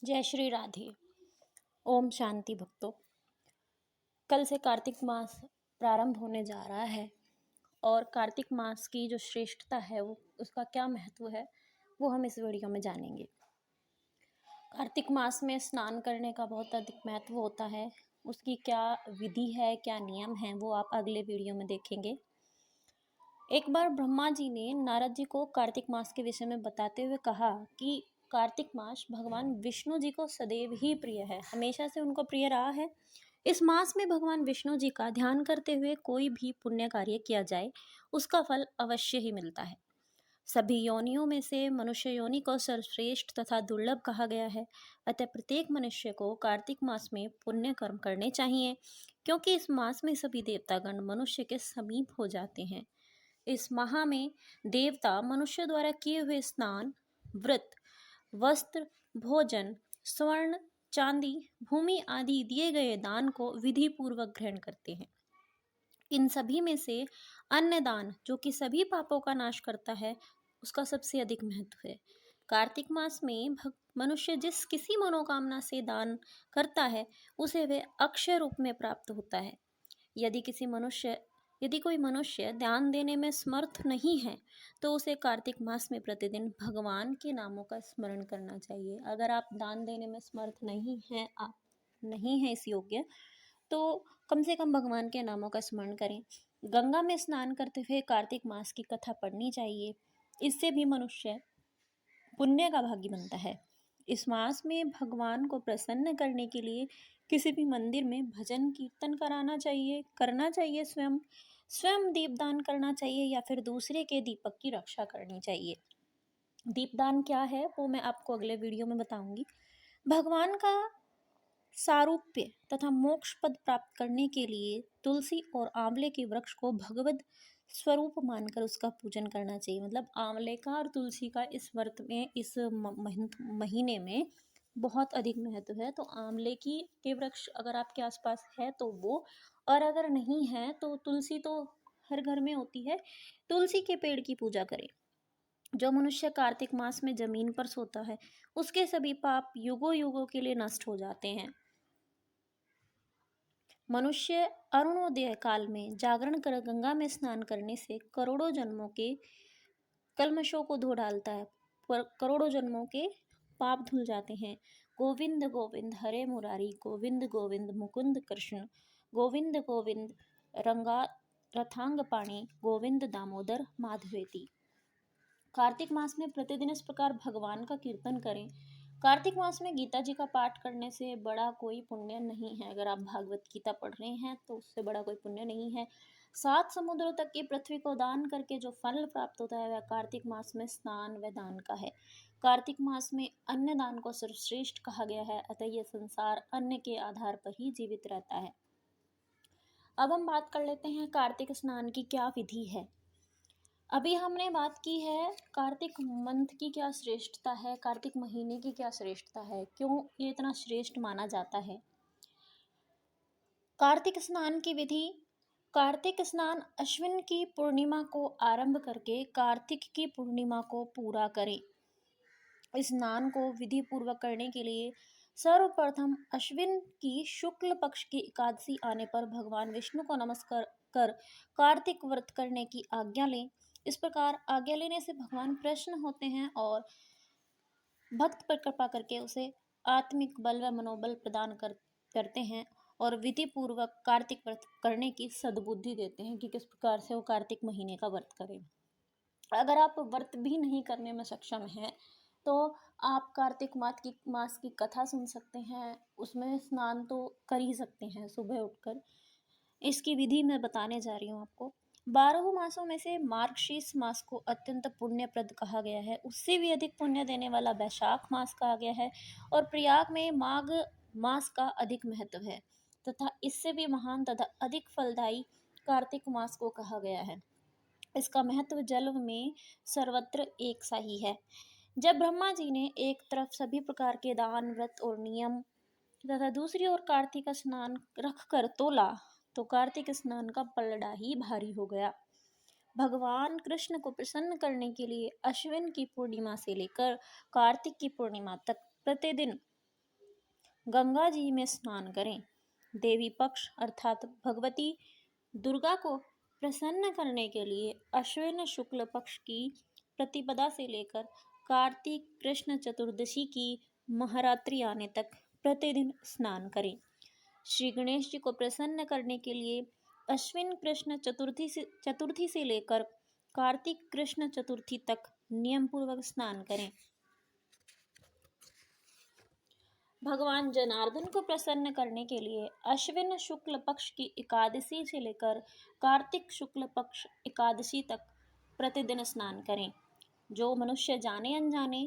जय श्री राधे। ओम शांति भक्तों। कल से कार्तिक मास प्रारंभ होने जा रहा है और कार्तिक मास की जो श्रेष्ठता है वो उसका क्या महत्व है वो हम इस वीडियो में जानेंगे। कार्तिक मास में स्नान करने का बहुत अधिक महत्व होता है। उसकी क्या विधि है, क्या नियम है, वो आप अगले वीडियो में देखेंगे। एक बार ब्रह्मा जी ने नारद जी को कार्तिक मास के विषय में बताते हुए कहा कि कार्तिक मास भगवान विष्णु जी को सदैव ही प्रिय है, हमेशा से उनको प्रिय रहा है। इस मास में भगवान विष्णु जी का ध्यान करते हुए कोई भी पुण्य कार्य किया जाए उसका फल अवश्य ही मिलता है। सभी योनियों में से मनुष्य योनि को सर्वश्रेष्ठ तथा दुर्लभ कहा गया है। अतः प्रत्येक मनुष्य को कार्तिक मास में पुण्य कर्म करने चाहिए, क्योंकि इस मास में सभी देवतागण मनुष्य के समीप हो जाते हैं। इस माह में देवता मनुष्य द्वारा किए हुए स्नान, व्रत, वस्त्र, भोजन, स्वर्ण, चांदी, भूमि आदि दिए गए दान को विधि पूर्वक ग्रहण करते हैं। इन सभी में से अन्य दान, जो कि सभी पापों का नाश करता है, उसका सबसे अधिक महत्व है। कार्तिक मास में मनुष्य जिस किसी मनोकामना से दान करता है उसे वह अक्षय रूप में प्राप्त होता है। यदि कोई मनुष्य दान देने में समर्थ नहीं है तो उसे कार्तिक मास में प्रतिदिन भगवान के नामों का स्मरण करना चाहिए। अगर आप दान देने में समर्थ नहीं हैं, आप नहीं हैं इस योग्य, तो कम से कम भगवान के नामों का स्मरण करें। गंगा में स्नान करते हुए कार्तिक मास की कथा पढ़नी चाहिए। इससे भी मनुष्य पुण्य का भागी बनता है। इस मास में भगवान को प्रसन्न करने के लिए किसी भी मंदिर में भजन कीर्तन करना चाहिए। स्वयं दीपदान करना चाहिए या फिर दूसरे के दीपक की रक्षा करनी चाहिए। दीपदान क्या है वो मैं आपको अगले वीडियो में बताऊंगी। भगवान का सारूप्य तथा मोक्ष पद प्राप्त करने के लिए तुलसी और आंवले के वृक्ष को भगवत स्वरूप मानकर उसका पूजन करना चाहिए। मतलब आंवले का और तुलसी का इस व्रत में, इस महीने में बहुत अधिक महत्व है। तो आंवले की के वृक्ष अगर आपके आसपास है तो वो, और अगर नहीं है तो तुलसी तो हर घर में होती है, तुलसी के पेड़ की पूजा करें। जो मनुष्य कार्तिक मास में जमीन पर सोता है उसके सभी पाप युगों युगों के लिए नष्ट हो जाते हैं। मनुष्य अरुणोदय काल में जागरण कर गंगा में स्नान करने से करोड़ों जन्मों के कल्मशों को धो डालता है, पर करोड़ों जन्मों के पाप धुल जाते हैं। गोविंद गोविंद हरे मुरारी, गोविंद गोविंद मुकुंद कृष्ण, गोविंद गोविंद रंगा रथांग पाणी, गोविंद दामोदर माधवेती। कार्तिक मास में प्रतिदिन इस प्रकार भगवान का कीर्तन करें। कार्तिक मास में गीता जी का पाठ करने से बड़ा कोई पुण्य नहीं है। अगर आप भागवत गीता पढ़ रहे हैं तो उससे बड़ा कोई पुण्य नहीं है। 7 समुद्रों तक की पृथ्वी को दान करके जो फल प्राप्त होता है वह कार्तिक मास में स्नान व दान का है। कार्तिक मास में अन्न दान को सर्वश्रेष्ठ कहा गया है, अतः यह संसार अन्न के आधार पर ही जीवित रहता है। अब हम बात कर लेते हैं कार्तिक स्नान की क्या विधि है। अभी हमने बात की है कार्तिक मंथ की क्या श्रेष्ठता है, कार्तिक महीने की क्या श्रेष्ठता है, क्यों ये इतना श्रेष्ठ माना जाता है। कार्तिक स्नान की विधि। कार्तिक स्नान अश्विन की पूर्णिमा को आरंभ करके कार्तिक की पूर्णिमा को पूरा करें। इस स्नान को विधि पूर्वक करने के लिए सर्वप्रथम अश्विन की शुक्ल पक्ष की एकादशी आने पर भगवान विष्णु को नमस्कार कर कार्तिक व्रत करने की आज्ञा लें। इस प्रकार आज्ञा लेने से भगवान प्रसन्न होते हैं और भक्त पर कृपा करके उसे आत्मिक बल व मनोबल प्रदान करते हैं और विधि पूर्वक कार्तिक व्रत करने की सद्बुद्धि देते हैं कि किस प्रकार से वो कार्तिक महीने का व्रत करें। अगर आप व्रत भी नहीं करने में सक्षम हैं तो आप कार्तिक मास की कथा सुन सकते हैं, उसमें स्नान तो कर ही सकते हैं सुबह उठकर। इसकी विधि मैं बताने जा रही हूँ आपको। 12 मासों में से मार्गशीर्ष मास को अत्यंत पुण्यप्रद कहा गया है, उससे भी अधिक पुण्य देने वाला वैशाख मास कहा गया है और प्रयाग में माघ मास का अधिक महत्व है तथा इससे भी महान तथा अधिक फलदायी कार्तिक मास को कहा गया है। इसका महत्व जल में सर्वत्र एक सा ही है। जब ब्रह्मा जी ने एक तरफ सभी प्रकार के दान, व्रत और नियम तथा दूसरी ओर कार्तिक स्नान रखकर तोला तो कार्तिक स्नान का पलड़ा ही भारी हो गया। भगवान कृष्ण को प्रसन्न करने के लिए अश्विन की पूर्णिमा से लेकर कार्तिक की पूर्णिमा तक प्रतिदिन गंगा जी में स्नान करें। देवी पक्ष अर्थात भगवती दुर्गा को प्रसन्न करने के लिए अश्विन शुक्ल पक्ष की प्रतिपदा से लेकर कार्तिक कृष्ण चतुर्दशी की महारात्रि आने तक प्रतिदिन स्नान करें। श्री गणेश जी को प्रसन्न करने के लिए अश्विन कृष्ण चतुर्थी से लेकर कार्तिक कृष्ण चतुर्थी तक नियम पूर्वक स्नान करें। भगवान जनार्दन को प्रसन्न करने के लिए अश्विन शुक्ल पक्ष की एकादशी से लेकर कार्तिक शुक्ल पक्ष एकादशी तक प्रतिदिन स्नान करें। जो मनुष्य जाने अनजाने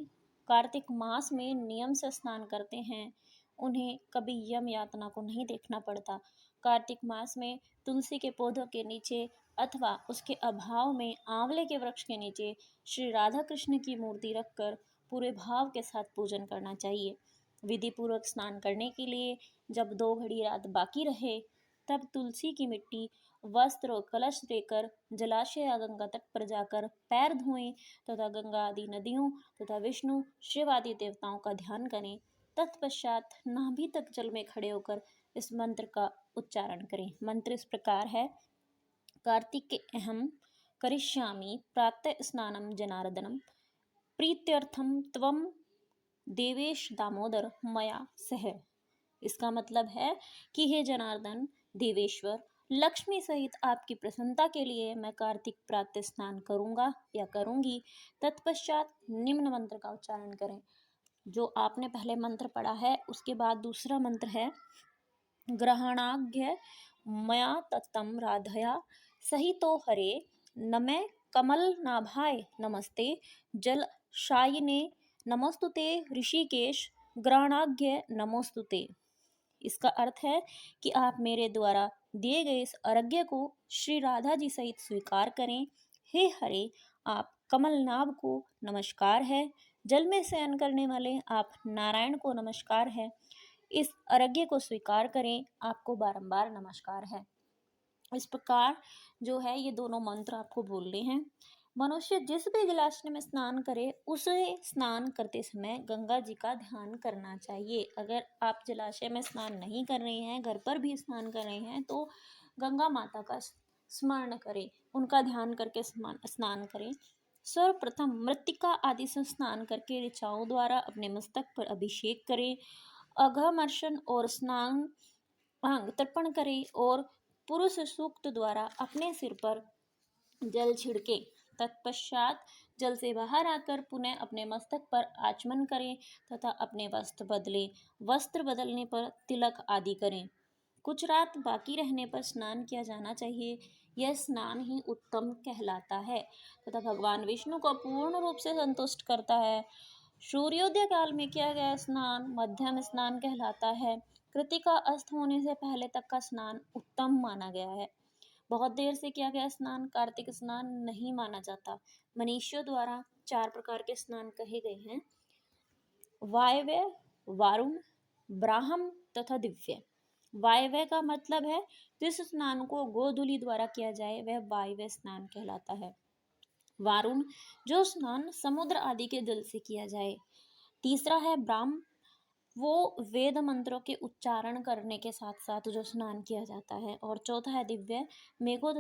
कार्तिक मास में नियम से स्नान करते हैं उन्हें कभी यम यातना को नहीं देखना पड़ता। कार्तिक मास में तुलसी के पौधों के नीचे अथवा उसके अभाव में आंवले के वृक्ष के नीचे श्री राधा कृष्ण की मूर्ति रखकर पूरे भाव के साथ पूजन करना चाहिए। विधि पूर्वक स्नान करने के लिए जब 2 घड़ी रात बाकी रहे तब तुलसी की मिट्टी, वस्त्र और कलश लेकर जलाशय या गंगा तट पर जाकर पैर धोएं तथा गंगा आदि नदियों तथा विष्णु शिव आदि देवताओं का ध्यान करें। तत्पश्चात नाभि तक जल में खड़े होकर इस मंत्र का उच्चारण करें। मंत्र इस प्रकार है। कार्तिके अहम करिष्यामि प्रातः स्नानम जनार्दनम प्रीत्यर्थम त्वं देवेश दामोदर मया सह। इसका मतलब है कि हे जनार्दन देवेश्वर लक्ष्मी सहित आपकी प्रसन्नता के लिए मैं कार्तिक प्रातः स्नान करूंगा या करूंगी। तत्पश्चात निम्न मंत्र का उच्चारण करें। जो आपने पहले मंत्र पढ़ा है उसके बाद दूसरा मंत्र है। ग्रहणाघ्य मया तत्तम राधया सहितो हरे नमे कमल नाभाय नमस्ते जल शायिने नमोस्तुते ऋषिकेश ग्रहणाघ्य नमोस्तुते। इसका अर्थ है कि आप मेरे द्वारा दिए गए इस अर्घ्य को श्री राधा जी सहित स्वीकार करें। हे हरे आप कमलनाभ को नमस्कार है। जल में शयन करने वाले आप नारायण को नमस्कार है। इस अर्घ्य को स्वीकार करें, आपको बारंबार नमस्कार है। इस प्रकार जो है ये दोनों मंत्र आपको बोलने हैं। मनुष्य जिस भी जलाशय में स्नान करे उसे स्नान करते समय गंगा जी का ध्यान करना चाहिए। अगर आप जलाशय में स्नान नहीं कर रहे हैं, घर पर भी स्नान कर रहे हैं, तो गंगा माता का स्मरण करें, उनका ध्यान करके स्नान करें। सर्वप्रथम मृत्तिका आदि से स्नान करके ऋचाओं द्वारा अपने मस्तक पर अभिषेक करें। अघमर्शन और स्नान अंग तर्पण करें और पुरुष सूक्त द्वारा अपने सिर पर जल छिड़के। तत्पश्चात जल से बाहर आकर पुनः अपने मस्तक पर आचमन करें तथा अपने वस्त्र बदलें। वस्त्र बदलने पर तिलक आदि करें। कुछ रात बाकी रहने पर स्नान किया जाना चाहिए। यह स्नान ही उत्तम कहलाता है तथा भगवान विष्णु को पूर्ण रूप से संतुष्ट करता है। सूर्योदय काल में किया गया स्नान मध्यम स्नान कहलाता है। कृतिका अस्त होने से पहले तक का स्नान उत्तम माना गया है। बहुत देर से किया गया स्नान कार्तिक स्नान नहीं माना जाता। मनीषियों द्वारा 4 प्रकार के स्नान कहे गए हैं। वायव्य, वारुण, ब्राह्म तथा दिव्य। वायव्य का मतलब है जिस स्नान को गोधूलि द्वारा किया जाए वह वायव्य स्नान कहलाता है। वारुण जो स्नान समुद्र आदि के जल से किया जाए। तीसरा है ब्राह्म, वो वेद मंत्रों के उच्चारण करने के साथ साथ जो स्नान किया जाता है। और चौथा है दिव्य, मेघों